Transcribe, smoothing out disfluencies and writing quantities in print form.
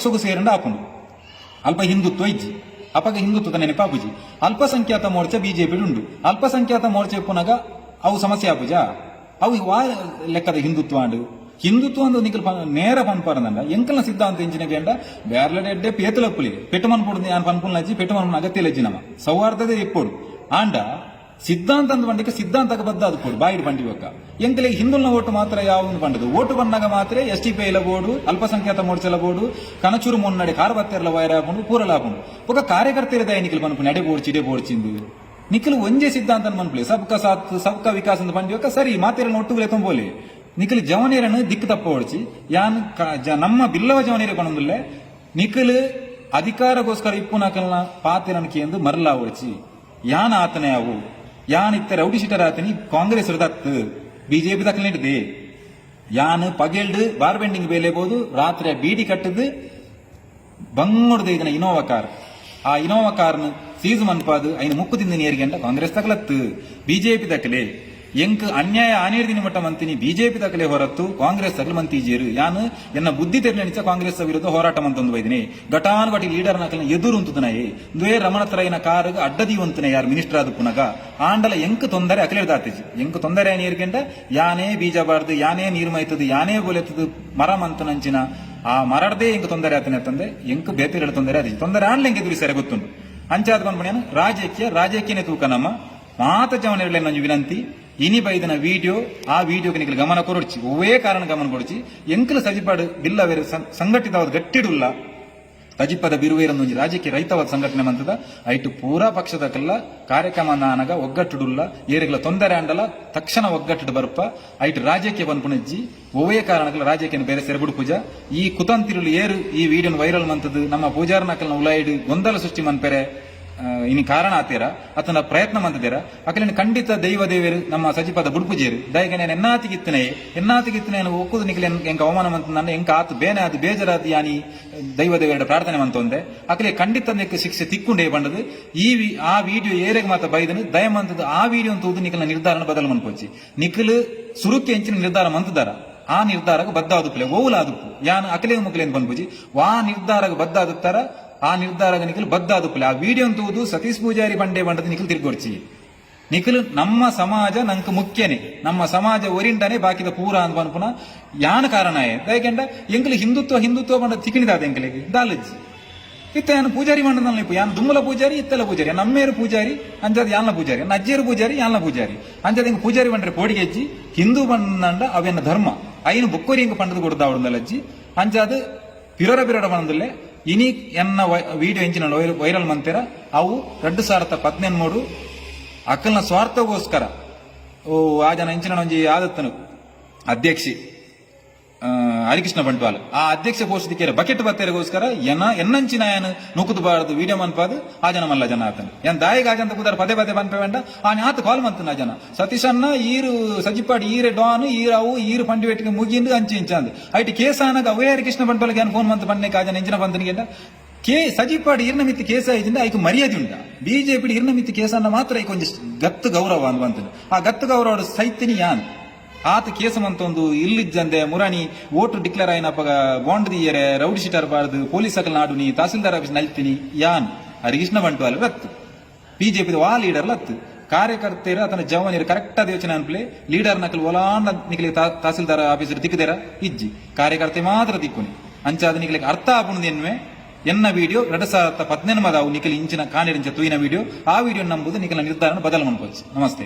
ಪಕ್ಷಗೂ ಸೇರಂಡ ಹಾಕೊಂಡು ಅಲ್ಪ ಹಿಂದುತ್ವ ಇಜ್ಜಿ ಅಪಗ ಹಿಂದುತ್ವದ ನೆನಪಾಪುಜಿ ಅಲ್ಪಸಂಖ್ಯಾತ ಮೋರ್ಚಾ ಬಿಜೆಪಿ ಉಂಡು ಅಲ್ಪಸಂಖ್ಯಾತ ಮೋರ್ಚಾ ಪುನಗ ಅವು ಸಮಸ್ಯೆ ಆಪುಜ ಅವು ವಾ ಲೆಕ್ಕದ ಹಿಂದುತ್ವ ಅಂಡು ಹಿಂದುತ್ವ ಅಂದು ನಿಖಲ್ ನೇರ ಪನ್ಪಾರಂದ ಎಂಕಲ್ನ ಸಿದ್ಧಾಂತ ಎಂಚಿನ ಬೇಂಡ ಬೇರ್ಲಡೆ ಪೇತಲಪ್ಪುಲಿ ಪೆಟ್ಟಮನ್ ಪುಡ್ ನಾನು ಪನ್ಪುಲ್ ನಜ್ಜಿ ಪೆಟ್ಟಮನ್ ಅಗತ್ಯ ಲಜ್ಜಿ ನಮ್ಮ ಸೌಹಾರ್ದತೆ ಎಪ್ಪೋಡು ಆಂಡ ಸಿದ್ಧಾಂತ ಅಂದ್ ಬಂಡಿಗೆ ಸಿದ್ಧಾಂತಕ್ಕೆ ಬದ್ದ ಅದು ಕೊಡು ಬಾಯಿಡ್ ಬಂಡಿ ಬಕ್ಕ ಎಂಕಲಿಗೆ ಹಿಂದುಲ್ನ ಓಟು ಮಾತ್ರ ಯಾವ ಬಂಡದು ಓಟು ಬಂದಾಗ ಮಾತ್ರ STP ಲ ಬೋರ್ಡು ಅಲ್ಪಸಂಖ್ಯಾತ ಮೋರ್ಚಲ ಬೋರ್ಡು ಕನಚೂರು ಮುನ್ನಡೆ ಕಾರ್ಬತ್ತೆರ್ಲ ವೈರ ಹಾಕೊಂಡು ಪೂರಲ ಹಾಕೊಂಡು ఒక ಕಾರ್ಯಕರ್ತರ ನಿಖಲ್ ಪನ್ಪು ನಡೆ ಬೋಡ್ಚಿಂದು ನಿಖಲ್ ಒಂಜೆ ಸಿದ್ಧಾಂತ ಮನ್ಪುಲೆ ಸಬ್ಕ ಸಾತ್ ಸಬ್ಕ ವಿಕಾಸ ಅಂತ ಬಂಡಿ ಬಕ್ಕ ಸರಿ ಮಾತಿರಲ್ಲ ಒಟ್ಟುಗುಲೆ ತುಂಬೋಲಿ ನಿಖಲ್ ಜವನೇರನ್ನು ದಿಕ್ಕು ತಪ್ಪ ಹೊಡ್ಚಿ ಯಾನ್ ನಮ್ಮ ಬಿಲ್ಲವ ಜವನೇರೆ ಪಣಂದುಲ್ಲೆ ನಿಖಲ್ ಅಧಿಕಾರಗೋಸ್ಕರ ಇಪ್ಪು ನಕಲ್ನ ಪಾತಿರನಿಕೆ ಎಂದು ಮರಲ ಹೊಡ್ಚಿ ಯಾನ್ ಆತನೇ ಅವು ಯಾನ್ ಇತ್ತ ರೌಡಿ ಶೀಟರ್ ಆತನಿ ಕಾಂಗ್ರೆಸ್ ದತ್ತು ಬಿಜೆಪಿ ದಕ್ಕಲಿಟ್ಟಿದೆ ಯಾನ್ ಪಗೆಲ್ಡ್ ಬಾರ್ ಬೆಂಡಿಂಗ್ ಬೇಲೆ ಬೋದು ರಾತ್ರಿ ಬೀಡಿ ಕಟ್ಟದು ಬಂಗೋಡ್ದು ಇದನ್ನ ಇನೋವಾ ಕಾರ್ ಆ ಇನೋವಾ ಕಾರ್ನ ಸೀಸು ಮನ್ಪಾದು ಐನ ಮುಕ್ಕು ತಿಂದ ನೀರ್ಗೆಂಡ ಕಾಂಗ್ರೆಸ್ ತಕಲತ್ತು ಬಿಜೆಪಿ ದಕ್ಕಲೆ ಎಂಕ್ ಅನ್ಯಾಯ ಆನೇರ್ದಿನ ಮಟ್ಟ ಮಂತಿನಿ ಬಿಜೆಪಿ ತಕಲೆ ಹೊರತು ಕಾಂಗ್ರೆಸ್ ತಕಲು ಮಂತೀಜೇರು ಯಾನು ಎನ್ನ ಬುದ್ಧಿ ತೆರಳಿನಿച്ച ಕಾಂಗ್ರೆಸ್ ವಿರುದ್ಧ ಹೋರಾಟ ಮಂತೊಂದು ಬೈದಿನಿ ಘಟಾನುಘಟಿ ಲೀಡರ್ ನಕಲ್ನ ಎದುರು ಉಂತುದನಯೇ ದ್ವೇ ರಮಣತ್ರಯನ ಕಾರ್ ಅಡ್ಡದಿ ಉಂತನೆ ಯಾರು ಮಿನಿಸ್ಟರ್ ಆದ ಪುನಗ ಆಂಡಲ ಎಂಕ್ ತೊಂದರೆ ಅಕಲೇದಾತಿಜಿ ಎಂಕ್ ತೊಂದರೆ ನೀರ್ಗೆಂಡ ಯಾನೇ ಬೀಜ ಬಾರ್ದು ಯಾನೇ ನೀರು ಮೈತದು ಯಾನೇ ಬೋಲೆತ್ತದು ಮರ ಮಂತನಂಚಿನ ಆ ಮರಡ್ದೇ ಎಂಕ್ ತೊಂದರೆ ಆತನೆ ಅಂತಂದೆ ಎಂಕ್ ಬೇತಿರಳು ತೊಂದರೆ ಆದಿ ತೊಂದರೆ ಆಂಡ್ಲ ಎಂಗೆ ಎದುರು ಸೆರೆ ಗೊತ್ತುಂಡು ಅಂಚಾದ ಬಂದ್ಬಿಡ್ಯಾನ ರಾಜಕೀಯನೇ ತೂಕ ನಮ್ಮ ಮಾತ ಜವನಿರಲಿ ನಂಜು ವಿನಂತಿ ಇನಿ ಬೈದನ ವಿಡಿಯೋ ಆ ವಿಡಿಯೋಗೆ ನಿಖಲ್ ಗಮನ ಕೊರಡ್ಚಿ ಒವೇ ಕಾರಣ ಗಮನ ಕೊಡ್ಚಿ ಎಂಕಲು ಸಜಿಪಾಡು ಬಿಲ್ಲ ಬೇರೆ ಸಂಘಟಿತವಾದ ಗಟ್ಟಿಡುಲ್ಲ ತಜಿಪದ ಬಿರುವೇರೊಂದು ರಾಜ್ಯಕ್ಕೆ ರೈತವಾದ ಸಂಘಟನೆ ಮಂತದ ಐಟು ಪೂರಾ ಪಕ್ಷದಕ್ಕೆಲ್ಲ ಕಾರ್ಯಕ್ರಮ ನಾನಗ ಒಗ್ಗಟ್ಟುಡುಲ್ಲ ಏರಿಗಳ ತೊಂದರೆ ಅಂಡಲ ತಕ್ಷಣ ಒಗ್ಗಟ್ಟು ಬರ್ಪ ಐಟು ರಾಜ್ಯಕ್ಕೆ ಬಂದ್ಪುಣಜ್ಜಿ ಒವೇ ಕಾರಣಗಳ ರಾಜ್ಯಕ್ಕೆ ಬೇರೆ ಸೆರೆಬುಡು ಪೂಜಾ ಈ ಕುತಂತಿರುಳು ಏರು ಈ ವಿಡಿಯೋನ ವೈರಲ್ ಮಂತದ್ದು ನಮ್ಮ ಪೂಜಾರನಕಲ್ನ ಉಲಾಯಿಡು ಗೊಂದಲ ಸೃಷ್ಟಿ ಮನ್ಪೆರೆ ಇನಿ ಕಾರಣ ಆತೀರ ಅತನ ಪ್ರಯತ್ನ ಮಂತಿದ್ದೀರ ಅಕಲಿನ ಖಂಡಿತ ದೈವ ದೇವರು ನಮ್ಮ ಸಜಿಪದ ಬುಡ್ಪುಜೇರು ದಯಗೆ ನಾನು ಎನ್ನಾತಿಗಿತ್ತನೆ ಒಕ್ಕುದು ನಿಖಿಲ್ ಎಂಕ ಅವಮಾನ ಮಂತ ನನ್ನ ಎಂಕ ಆತು ಬೇನೆ ಅದು ಬೇಜಾರಾದ ಯಾನಿ ದೈವ ದೇವರ ಪ್ರಾರ್ಥನೆ ಮಂತೊಂದೆ ಅಕಲೆ ಖಂಡಿತ ನಿಕ್ಕ ಶಿಕ್ಷೆ ತಿಕ್ಕೊಂಡೇ ಬಂಡದು ಆ ವಿಡಿಯೋ ಏರೆಗೆ ಮಾತ್ರ ಬೈದನು ದಯಮಂತದ್ದು ಆ ವಿಡಿಯೋ ತೂದು ನಿಖಿಲ್ನ ನಿರ್ಧಾರ ಬದಲು ಮನ್ಪೋಚಿ ನಿಖಿಲ್ ಸುರುಕ್ಕೆ ಹೆಂಚಿನ ನಿರ್ಧಾರ ಮಂತದಾರ ಆ ನಿರ್ಧಾರಕ್ಕೆ ಬದ್ಧ ಆದುಪ್ಪಲೆ ಓವುಲ ಆದುಪ್ಪು ಯಾನ್ ಅಕಲೆ ಮುಕ್ಲೆ ಅಂತ ಬಂದ್ಪುಜಿ ವಾ ನಿರ್ಧಾರಕ್ಕೆ ಬದ್ಧ ಆದುತ್ತಾರ ಆ ನಿರ್ಧಾರ ನಿಖಿಲ್ ಬದ್ಧ ಆದುಪ್ಪಲೆ ಆ ವಿಡಿಯೋ ತೂದು ಸತೀಶ್ ಪೂಜಾರಿ ಬಂಡೆ ಬಂಡದ ನಿಖಿಲ್ ತಿರ್ಗೊಡ್ಚಿ ನಿಖಿಲ್ ನಮ್ಮ ಸಮಾಜ ನಂಕ ಮುಖ್ಯನೇ ನಮ್ಮ ಸಮಾಜ ಒರಿಂಡನೆ ಬಾಕಿದ ಪೂರ ಅಂತ ಬಂದ್ಪುನ ಯಾನ ಕಾರಣ ಯಾಕೆಂಡ ಎಂಕಲಿ ಹಿಂದುತ್ವ ಬಂಡ ತಿಕ್ಕಿನಿದಾದ ಎಂಕಲಿಗೆ ದಾಲಜ್ಜಿ ಇತ್ತ ಯಾನು ಪೂಜಾರಿ ಮಂಡದಲ್ಲಿ ಯಾನ್ ದುಮ್ಮಲ ಪೂಜಾರಿ ಇತ್ತೆಲ್ಲ ಪೂಜಾರಿ ನಮ್ಮೇರು ಪೂಜಾರಿ ಅಂಜಾದ ಯಾನ್ಲ ಪೂಜಾರಿ ಅಜ್ಜೇರು ಪೂಜಾರಿ ಯಾನ್ಲ ಪೂಜಾರಿ ಅಂಜಾದ ಹಿಂಗ ಪೂಜಾರಿ ಬಂಡ್ರೆ ಪೋಡಿಗೆ ಅಜ್ಜಿ ಹಿಂದೂ ಬಂಡ ಅವೆನ್ನ ಧರ್ಮ ಐನು ಬೊಕ್ಕೋರಿ ಹಿಂಗ ಪಂಡದು ಕೊಡ್ದ ಅವಳಂದಲ್ಲಜ್ಜಿ ಅಂಜಾದ ಪಿರೋರ ಬಂದಲ್ಲೇ ಇನಿ ಎನ್ನ ವಿಡಿಯೋ ಎಂಚಿನ ವೈರಲ್ ಮಂತಿರ ಅವು 2013 ಅಕ್ಕಲ್ನ ಸ್ವಾರ್ಥಗೋಸ್ಕರ ಆ ಜನ ಎಂಚಿನ ಒಂಜಿ ಆದತ್ತನು ಅಧ್ಯಕ್ಷಿ ಹರಿಕೃಷ್ಣ ಬಂಟ್ವಾಲ್ ಆ ಅಧ್ಯಕ್ಷ ಪೋಷಿಕೆರ ಬಕೆಟ್ ಬತ್ತೇರಿಗೋಸ್ಕರ ಎನ್ನಂಚಿನ ಏನು ನುಕುದುಬಾರದು ವಿಡಿಯೋ ಮನ್ಪಾದು ಆ ಜನ ಮಲ್ಲ ಜನ ಆತನು ಏನ್ ದಾಯಿಗೆ ಆಜಂತ ಕೂದಾರ ಪದೇ ಬಂಪೇಂಡ ಆ ಆತ ಕಾಲ್ ಮಂತನ ಜನ ಸತೀಶನ್ನ ಈರು ಸಜಿಪಾಡಿ ಈರೆ ಡಾನ್ ಈರವು ಈರು ಪಂಡಿವೆಟ್ಟಿಗೆ ಮುಗಿಂದು ಅಂಚಿ ಇಂಚಂದು ಐಟಿ ಕೇಸಾನಾಗ ಅವೇ ಹರಿಕೃಷ್ಣ ಬಂಟ್ವಾಲ್ಗೆ ಏನು ಫೋನ್ ಮಂತ್ ಪನ್ನೆ ಆ ಜನ ಎಂಚಿನ ಬಂತನಿಗೆ ಸಜಿಪಾಡಿ ಇರ್ನ ಮಿತ್ತಿ ಕೇಸ ಇದಿಂದ ಐಕು ಮರ್ಯಾದೆ ಉಂಟ ಬಿಜೆಪಿ ಇರ್ನ ಮಿತ್ತಿ ಕೇಸನ್ನ ಮಾತ್ರ ಐಕು ಒಂದಿಷ್ಟು ಗತ್ತು ಗೌರವ ಅಂತ ಬಂತನು ಆ ಗತ್ತು ಗೌರವ ಸೈತಿನಿ ಯಾನ್ ಆತ ಕೇಸ ಮಂತೊಂದು ಇಲ್ಲಿದ್ದಂದೆ ಮುರಾಣಿ ಓಟು ಡಿಕ್ಲೇರ್ ಆಯ್ನಪ್ಪ ಬಾಂಡ್ ದಿಯರೆ ರೌಡಿ ಶೀಟರ್ ಬಾರ್ದು ಪೊಲೀಸ್ ಅಕಲ್ ನಾಡುನಿ ತಹಸೀಲ್ದಾರ್ ಆಫೀಸ್ ನಲ್ತೀನಿ ಯಾನ್ ಹರಿಕೃಷ್ಣ ಬಂಟ್ವಾಲ್ ರತ್ತು ಬಿಜೆಪಿ ವಾ ಲೀಡರ್ ಲತ್ತು ಕಾರ್ಯಕರ್ತೆಯರು ಆತನ ಜವಾನಿಯರು ಕರೆಕ್ಟ್ ಆದ ಯೋಚನೆ ಅನ್ಪ್ಲೆ ಲೀಡರ್ ನಕಲ್ ಒಲಾಂಡ ನಿಖಿಲಿ ತಹಸೀಲ್ದಾರ್ ಆಫೀಸರ್ ದಿಕ್ಕದೇರ ಇಜ್ಜಿ ಕಾರ್ಯಕರ್ತೆ ಮಾತ್ರ ದಿಕ್ಕುನಿ ಅಂಚಾದ ನಿಖಿಲಿಗೆ ಅರ್ಥ ಆಪುಣದು ಎನ್ವೆ ಎನ್ನ ವಿಡಿಯೋ 2018 ನಿಖಿಲ್ ಇಂಚಿನ ಕಾಣಿರಿಂಚ ತೂಯಿನ ವಿಡಿಯೋ ಆ ವಿಡಿಯೋ ನಂಬುದು ನಿಖಿಲ ನಿರ್ಧಾರ ಬದಲು ಮನ್ಪೋಚ್ ನಮಸ್ತೆ.